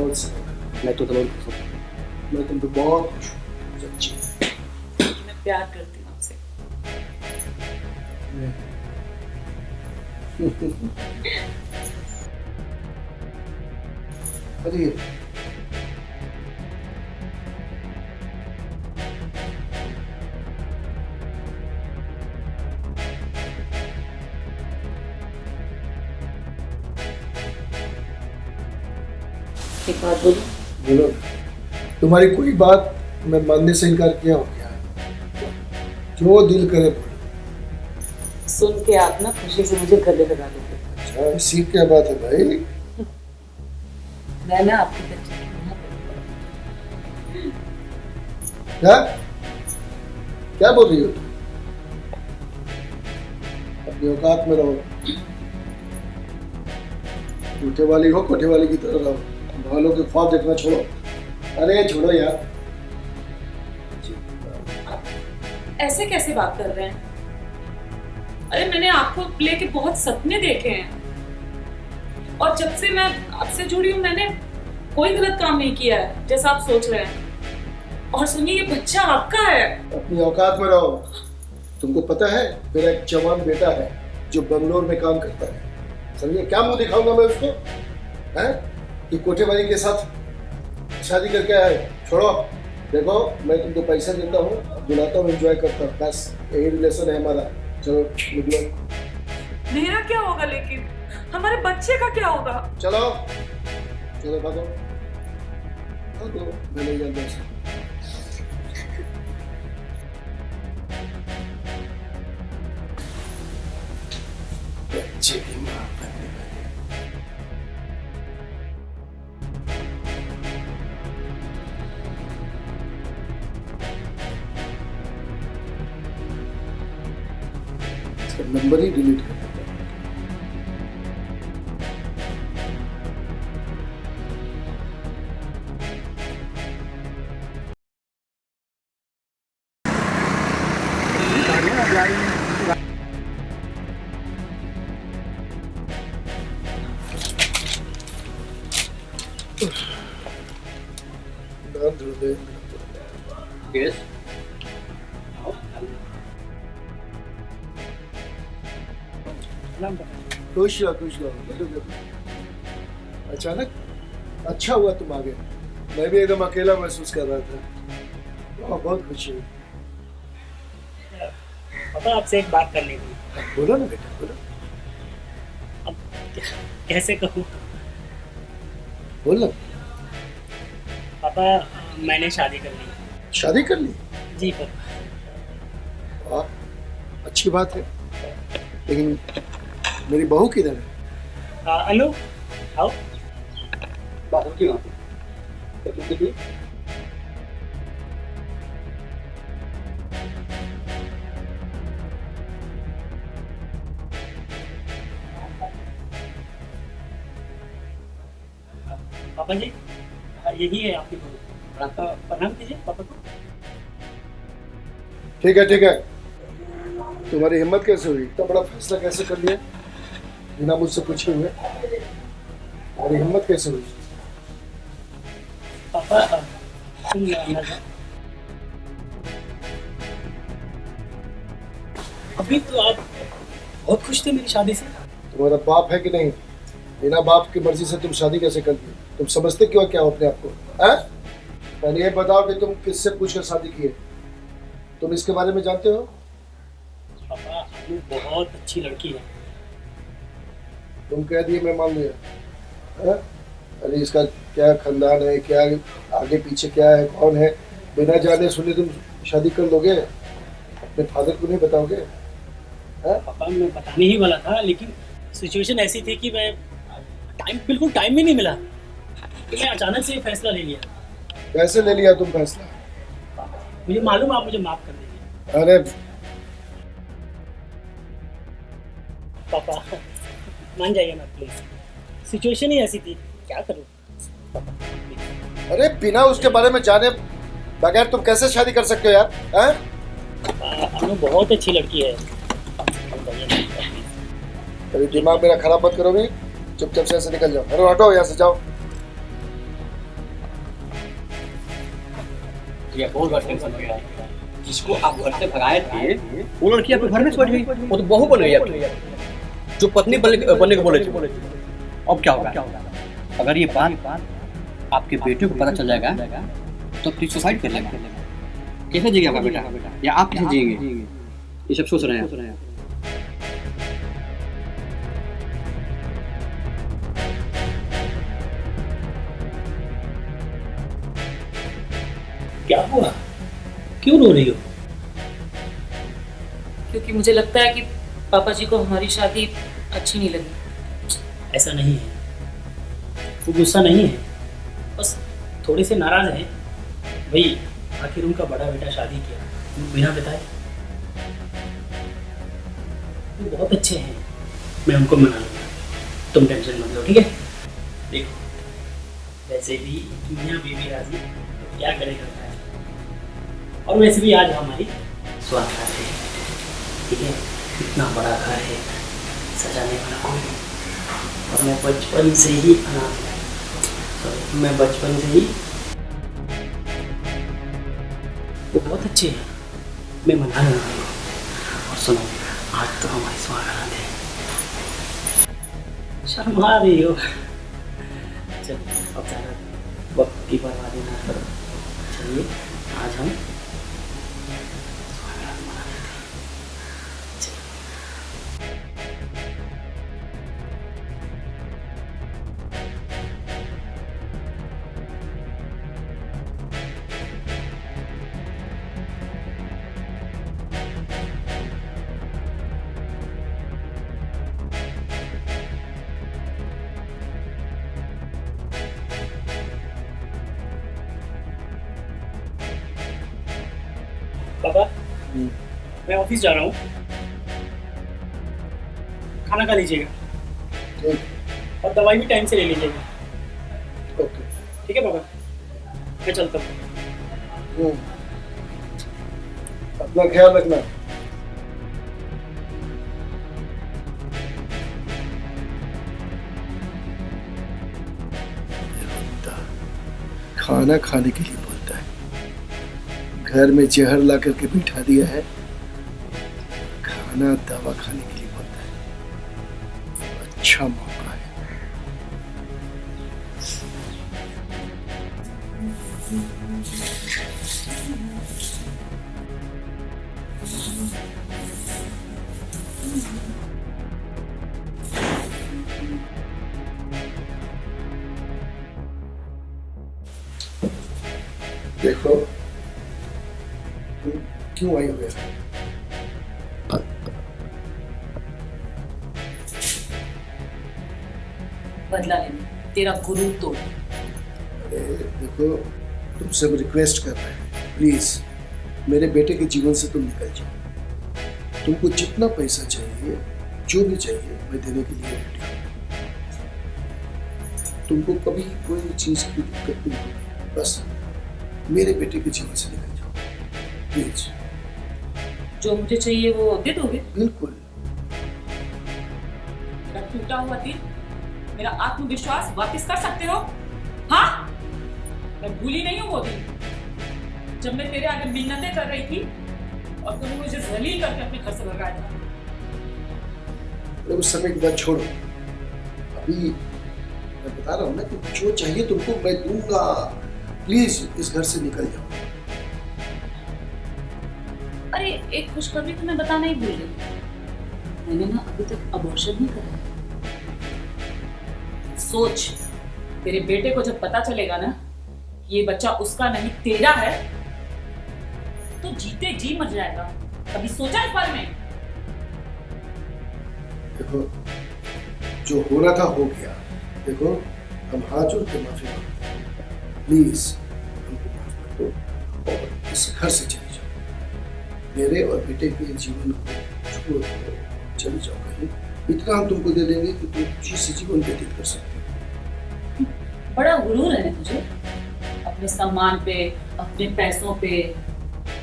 बहुत सही। मैं तो तुम्हें खुश हूँ। मैं तुम पे बहुत खुश हूँ सच्ची। मैं प्यार करती हूँ आपसे। अरे एक बात बोलूं? बोलो, तुम्हारी कोई बात मैं मानने से इनकार किया हो क्या? जो दिल करे बोलो। सुन के आप ना खुशी से मुझे गले लगा दोगे। अच्छा, ऐसी क्या बात है भाई? मैं ना आपकी बच्ची की मां बनूंगी। क्या क्या बोल रही हो तुम? अपनी औकात में रहो। कोठे वाली हो, कोठे वाली की तरह रहो। वालों के ख्वाब देखना छोड़ो। अरे छोड़ो यार। ऐसे कैसे बात कर रहे हैं? अरे मैंने आपको लेके बहुत सपने देखे हैं, और जब से मैं आपसे जुड़ी हूँ मैंने कोई गलत काम नहीं किया है जैसा आप सोच रहे हैं। और सुनिए, ये बच्चा आपका है। अपनी औकात में रहो। तुमको पता है मेरा एक जवान बेटा है जो बंगलोर में काम करता है। समझे? क्या मुंह दिखाऊंगा मैं उसको? हैं कि कोठे वाली के साथ शादी करके आए? छोड़ो। देखो, मैं तुमको पैसा देता हूँ, बुलाता हूँ, एंजॉय करता हूँ, बस यही रिलेशन है हमारा। चलो निकलो। मेरा क्या होगा, लेकिन हमारे बच्चे का क्या होगा? चलो चलो भागो भागो, मैं नहीं जानता उसे। बच्चे की माँ बनने वाली। इसका नंबर ही डिलीट कर देता हूँ। दांत धुल गए। Yes. खुश रहो खुश रहो। बैठो बैठो। अचानक अच्छा हुआ तुम आ गए। मैं भी एकदम अकेला महसूस कर रहा था। बहुत खुशी हुई। पापा आपसे एक बात करनी थी। बोलो ना बेटा, बोलो। अब कैसे कहूँ? बोलो। पापा मैंने शादी कर ली। शादी कर ली? जी पापा। वाह, अच्छी बात है। लेकिन मेरी बहू किधर है? अनु आओ। बाहर क्यों आते? पापा जी, यही है आपकी बहू। प्रणाम कीजिए पापा को। ठीक है ठीक है। तुम्हारी हिम्मत कैसे हुई? इतना बड़ा फैसला कैसे कर लिया बिना मुझसे पूछे हुए? तुम्हारी हिम्मत कैसे हुई? पापा सुन अभी तो आप बहुत खुश थे मेरी शादी से। तुम्हारा बाप है कि नहीं? बिना बाप की मर्जी से तुम शादी कैसे कर दी? तुम समझते क्यों क्या हो अपने आप को? पहले ये बताओ कि तुम किससे पूछकर शादी की है? तुम इसके बारे में जानते हो? पापा अनु बहुत अच्छी लड़की है। तुम कह दिए मैं मान लिया। अरे इसका क्या खानदान है, क्या आगे पीछे क्या है, कौन है, बिना जाने सुने तुम शादी कर लोगे? अपने फादर को नहीं बताओगे? पापा मैं बताने ही वाला था, लेकिन सिचुएशन ऐसी थी कि मैं बिल्कुल टाइम ही नहीं मिला, तो मैं अचानक से फैसला ले लिया। कैसे ले लिया तुम फैसला? मुझे मालूम, आप मुझे माफ कर दीजिए। अरे पापा मान जाइए ना प्लीज, सिचुएशन ही ऐसी थी, क्या करूं? अरे बिना उसके बारे में जाने बगैर तुम कैसे शादी कर सकते हो यार? अनु बहुत अच्छी लड़की है। अरे दिमाग मेरा खराब मत करो भी। चुपचाप से ऐसे निकल जाओ। अरे हटो यहाँ से, जाओ। ये बहुत बड़ा टेंशन हो गया। जिसको आप घर से भगाए थे वो लड़की आपके घर में छोड़ गई, वो तो बहू बन गई आपकी, जो पत्नी बनने को बोले थे। अब क्या होगा? अगर ये बात आपके बेटे को पता चल जाएगा तो फिर सुसाइड कर लेगा। कैसे जिएगा आपका बेटा, या आप कैसे जिएंगे? ये सब सोच रहे हैं। क्या हुआ, क्यों रो रही हो? क्योंकि मुझे लगता है कि पापा जी को हमारी शादी अच्छी नहीं लगी। ऐसा नहीं है, वो गुस्सा नहीं है, बस थोड़े से नाराज हैं। भाई आखिर उनका बड़ा बेटा शादी किया बिना बताए। वो बहुत अच्छे हैं, मैं उनको मना लूँगा, तुम टेंशन मत लो, ठीक है? देखो वैसे भी मियाँ बीवी राजी तो क्या करेगा, और वैसे भी आज हमारी स्वागत है, ठीक है? इतना बड़ा घर है, सजाने वाला कोई नहीं, और मैं बचपन से ही वो बहुत अच्छे हैं, मैं मना लूँगा। और सुनो, आज तो हमारी स्वागत है। शर्मा रही हो? चलो अब ज़्यादा वक्त की बर्बादी ना करो, चलिए आज हम स्वागत मना लेते हैं। चलिए। पापा मैं ऑफिस जा रहा हूँ, खाना खा लीजिएगा और दवाई भी टाइम से ले लीजिएगा, ओके। ठीक है पापा? मैं चलता हूँ। अपना ख्याल रखना। खाना खाने के लिए बोलता है, घर में जहर ला करके बिठा दिया है, खाना दवा खाने के लिए बोलता है। अच्छा मौका है। देखो तुम क्यों आई हुए हो? बदला लेने, तेरा गुरूर तोड़। अरे देखो, तुमसे हम रिक्वेस्ट कर रहे हैं, प्लीज मेरे बेटे के जीवन से तुम निकल जाओ। तुमको जितना पैसा चाहिए, जो भी चाहिए, मैं देने के लिए रेडी हूँ। तुमको कभी कोई चीज की दिक्कत नहीं होगी, बस मेरे बेटे के जीवन से निकल जाओ प्लीज। जो मुझे चाहिए वो दे दोगे? बिल्कुल। मेरा टूटा हुआ दिल, मेरा आत्मविश्वास वापस कर सकते हो? हाँ, मैं भूली नहीं हूँ वो दिन जब मैं तेरे आगे मिन्नतें कर रही थी और तुमने मुझे जलील करके अपने घर से भगाया था। उस समय की बात छोड़ो, अभी मैं बता रहा हूँ ना कि जो चाहिए तुमको मैं दूंगा। प्लीज इस घर से निकल जाओ। अरे एक खुशखबरी तुम्हें बताना ही भूल गई, मैंने ना अभी तक अबॉर्शन नहीं करा है। सोच, तेरे बेटे को जब पता चलेगा ना कि ये बच्चा उसका नहीं तेरा है, तो जीते जी मर जाएगा। कभी सोचा इस बारे में? देखो, जो होना था हो गया। देखो, हम हाथ जोड़ के माफी मांगते हैं, प्लीज हमको माफ कर दो और इस घर से चले जाओ। मेरे और बेटे के जीवन को छोड़ दो, चले जाओ कहीं। इतना हम तुमको दे देंगे कि तुम खुशी से जीवन व्यतीत कर सकते हो। बड़ा गुरूर है ना तुझे, अपने सम्मान पे, अपने पैसों पे।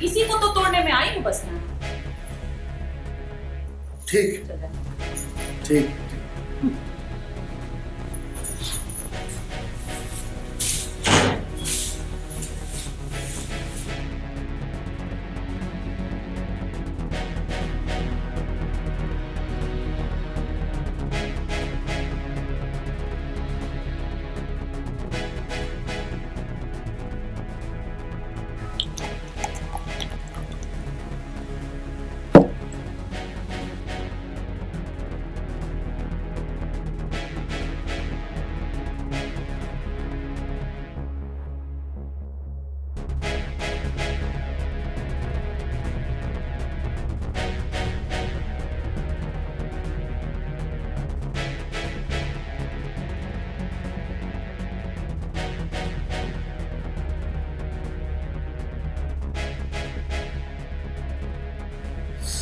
इसी को तो तोड़ने में आई हूँ बस मैं। ठीक चल जा। ठीक।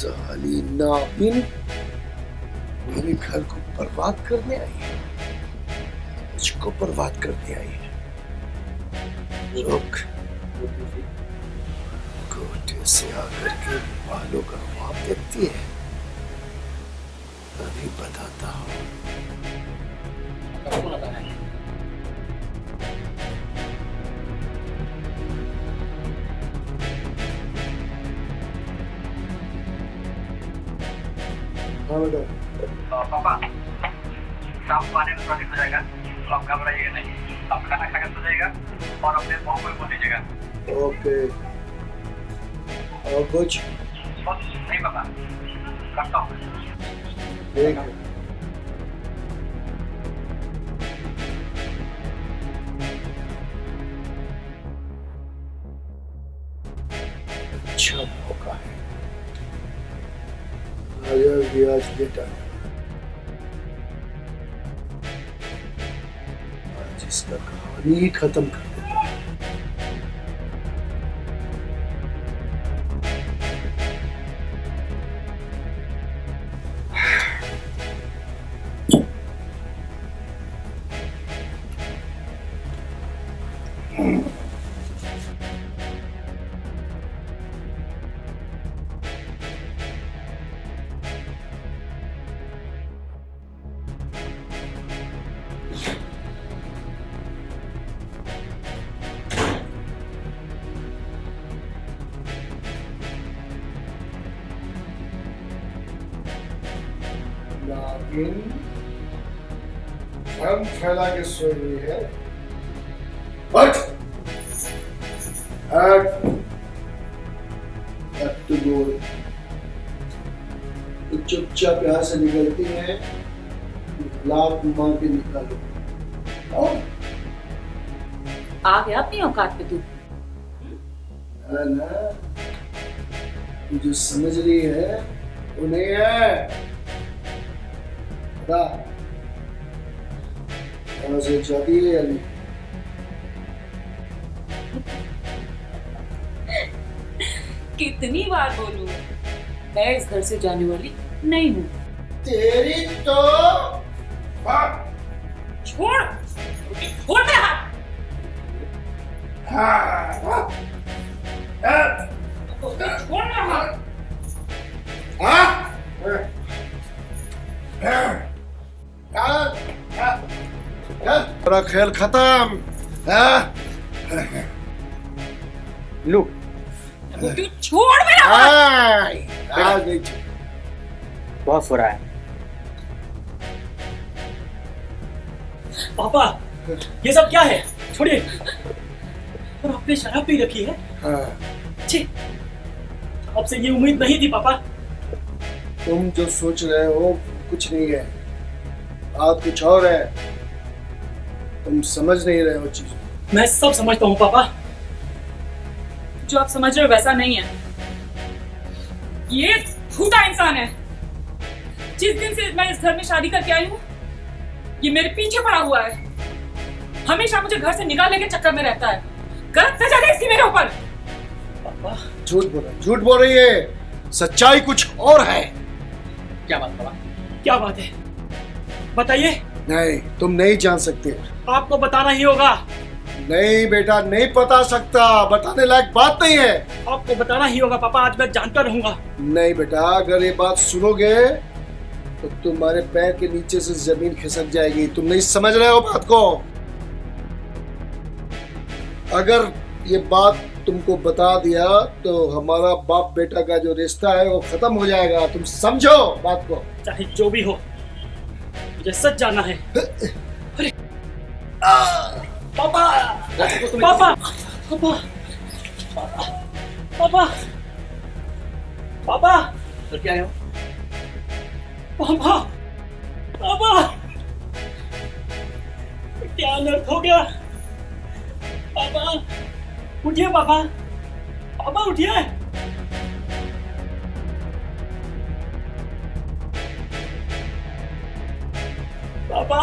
साली नागिन मेरे घर को बर्बाद करने आई है, मुझको बर्बाद करने आई है। रुक, कोटे से आकर के बालों का ख्वाब देखती है, अभी बताता हूँ। हाँ बेटा, पापा शाम को आने में थोड़ा लेट हो जाएगा, तो आप घबराइएगा नहीं। आप खाना खाकर सो जाइएगा और अपने बहू को बोल दीजिएगा। ओके। और कुछ? नहीं पापा, करता हूँ। ठीक है। अच्छा मौका है, अगर ब्याज बेटा आज इसका कहानी ही खत्म कर देता है। नागिन हम फैला के सोई हुई है। हट! हट! अब तो बोल, तो चुपचाप यहाँ से निकलती है, लात मार के निकालो। और आ गया अपनी औकात पे तू। है ना, तू जो समझ रही है वो नहीं है। बता, कहाँ से जाती है या नहीं? कितनी बार बोलूं, मैं इस घर से जाने वाली नहीं हूँ। तेरी तो छोड़, छोड़ मेरा हाथ। छोड़ मेरा हाथ। तेरा खेल खत्म। लुक, तू छोड़ मेरा हाथ। आज नहीं छोड़। बहुत हो रहा है। पापा, ये सब क्या है? छोड़िए। और आपने शराब पी रखी है? हाँ, छी, आपसे ये उम्मीद नहीं थी पापा। तुम जो सोच रहे हो कुछ नहीं है, बात कुछ और है। तुम समझ नहीं रहे हो चीज। मैं सब समझता हूँ पापा। जो आप समझ रहे हो वैसा नहीं है। ये झूठा इंसान है। जिस दिन से मैं इस घर में शादी करके आई हूँ, ये मेरे पीछे पड़ा हुआ है। हमेशा मुझे घर से निकालने के चक्कर में रहता है। गलत सजा दे इसकी मेरे ऊपर। पापा, झूठ बोल रही है। सच्चाई कुछ और है। क्या बात पापा? क्या बात है? बताइए। नहीं, तुम नहीं जान सकते। आपको बताना ही होगा। नहीं बेटा, नहीं बता सकता। बताने लायक बात नहीं है। आपको बताना ही होगा पापा। आज मैं जानता रहूंगा। नहीं बेटा, अगर ये बात सुनोगे तो तुम्हारे पैर के नीचे से जमीन खिसक जाएगी। तुम नहीं समझ रहे हो बात को। अगर ये बात तुमको बता दिया तो हमारा बाप बेटा का जो रिश्ता है वो खत्म हो जाएगा। तुम समझो बात को। चाहे जो भी हो, मुझे सच जानना है। पापा, पापा, पापा, पापा, पापा, तो क्या है? पापा, पापा, क्या अनर्थ हो गया? पापा, उठिए पापा, पापा उठिए। पापा,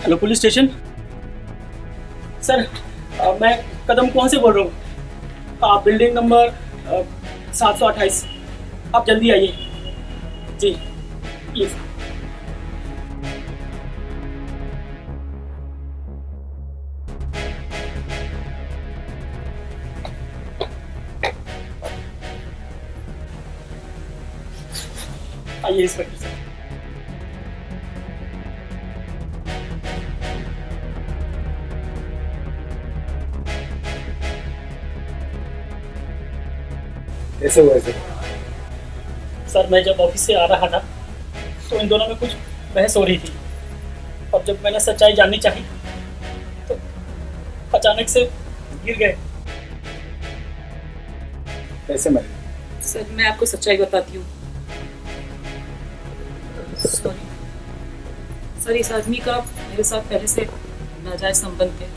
हेलो पुलिस स्टेशन। सर मैं कदम कौन से बोल रहा हूँ। आप बिल्डिंग नंबर 728। आप जल्दी आइए जी प्लीज़। आइए इंस्पेक्टर साहब। कैसे हुआ ऐसे? सर मैं जब ऑफिस से आ रहा था तो इन दोनों में कुछ बहस हो रही थी, और जब मैंने सच्चाई जाननी चाही तो अचानक से गिर गए। कैसे मरे? सर मैं आपको सच्चाई बताती हूँ। सॉरी सर, इस आदमी का मेरे साथ पहले से नाजायज संबंध थे।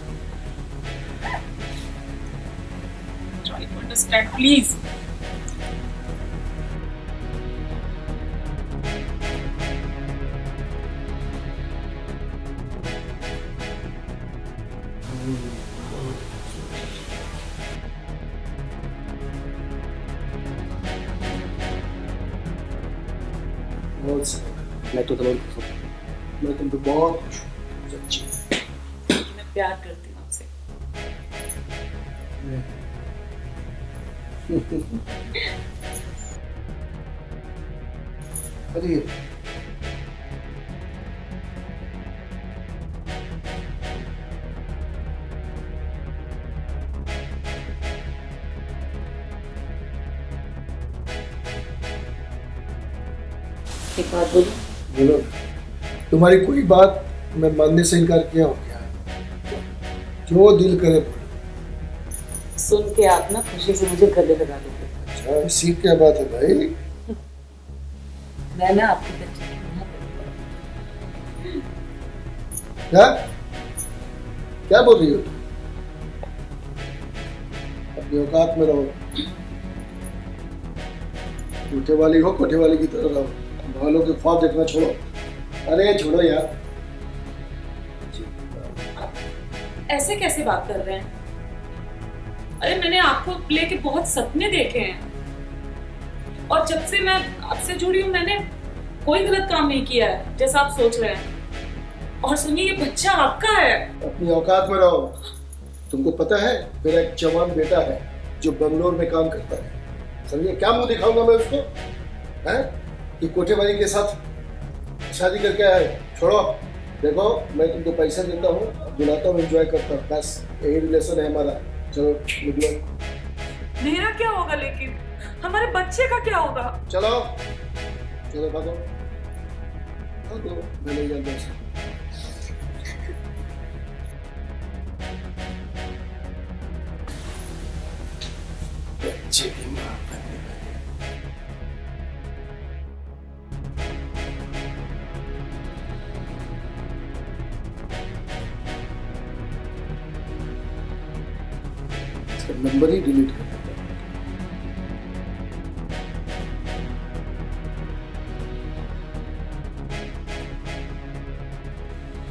Try to understand please. बहुत सही। मैं तो तुम्हें मैं तुम पे बहुत खुश हूँ सच्ची। मैं प्यार करती हूँ आपसे। अरे एक बात बोलूं? बोलो, तुम्हारी कोई बात मैं मानने से इनकार किया हो क्या? जो दिल करे बोलो। सुन के आप ना खुशी से मुझे गले लगा दोगे। अच्छा, ऐसी क्या बात है भाई? मैं ना आपके बच्चे की मां बनूंगा। क्या क्या बोल रही हो तुम? अपनी औकात में रहो। कोठे वाली हो, कोठे वाली की तरह रहो। वालों के ख्वाब देखना छोड़ो। अरे छोड़ो यार। ऐसे कैसे बात कर रहे हैं? अरे मैंने आपको लेके बहुत सपने देखे हैं, और जब से मैं आपसे जुड़ी हूँ मैंने कोई गलत काम नहीं किया है जैसा आप सोच रहे हैं। और सुनिए, ये बच्चा आपका है। अपनी औकात में रहो। तुमको पता है मेरा एक जवान बेटा है जो बंगलोर में काम करता है। समझे? क्या मुंह दिखाऊंगा मैं उसको? हैं कि कोठे वाली के साथ शादी करके आए? छोड़ो। देखो, मैं तुमको पैसा देता हूँ, बुलाता हूँ, एंजॉय करता हूँ, बस यही रिलेशन है हमारा। चलो निकलो। मेरा क्या होगा, लेकिन हमारे बच्चे का क्या होगा? चलो चलो भागो भागो, मैं नहीं जानता उसे। बच्चे की माँ बनने वाली। इसका नंबर ही डिलीट कर देता हूं।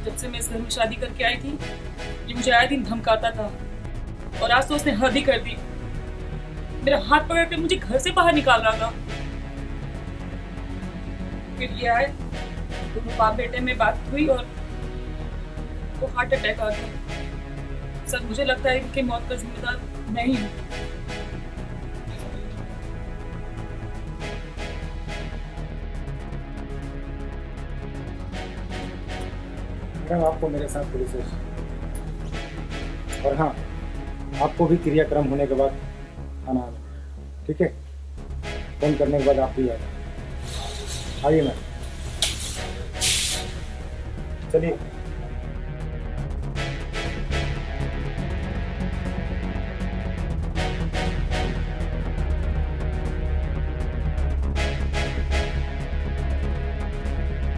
जब से मैं इस घर में शादी करके आई थी, ये मुझे आए दिन धमकाता था, और आज तो उसने हद ही कर दी। मेरा हाथ पकड़ के मुझे घर से बाहर निकाल रहा था। फिर ये आए, दोनों बाप बेटे में बात हुई और वो हार्ट अटैक आ गया। सर मुझे लगता है इनकी मौत का जिम्मेदार मैं ही हूँ। मैडम, आपको मेरे साथ पुलिस स्टेशन, और हाँ, आपको भी क्रियाक्रम होने के बाद आना है, ठीक है? फोन करने के बाद आप भी आइए मैम। चलिए।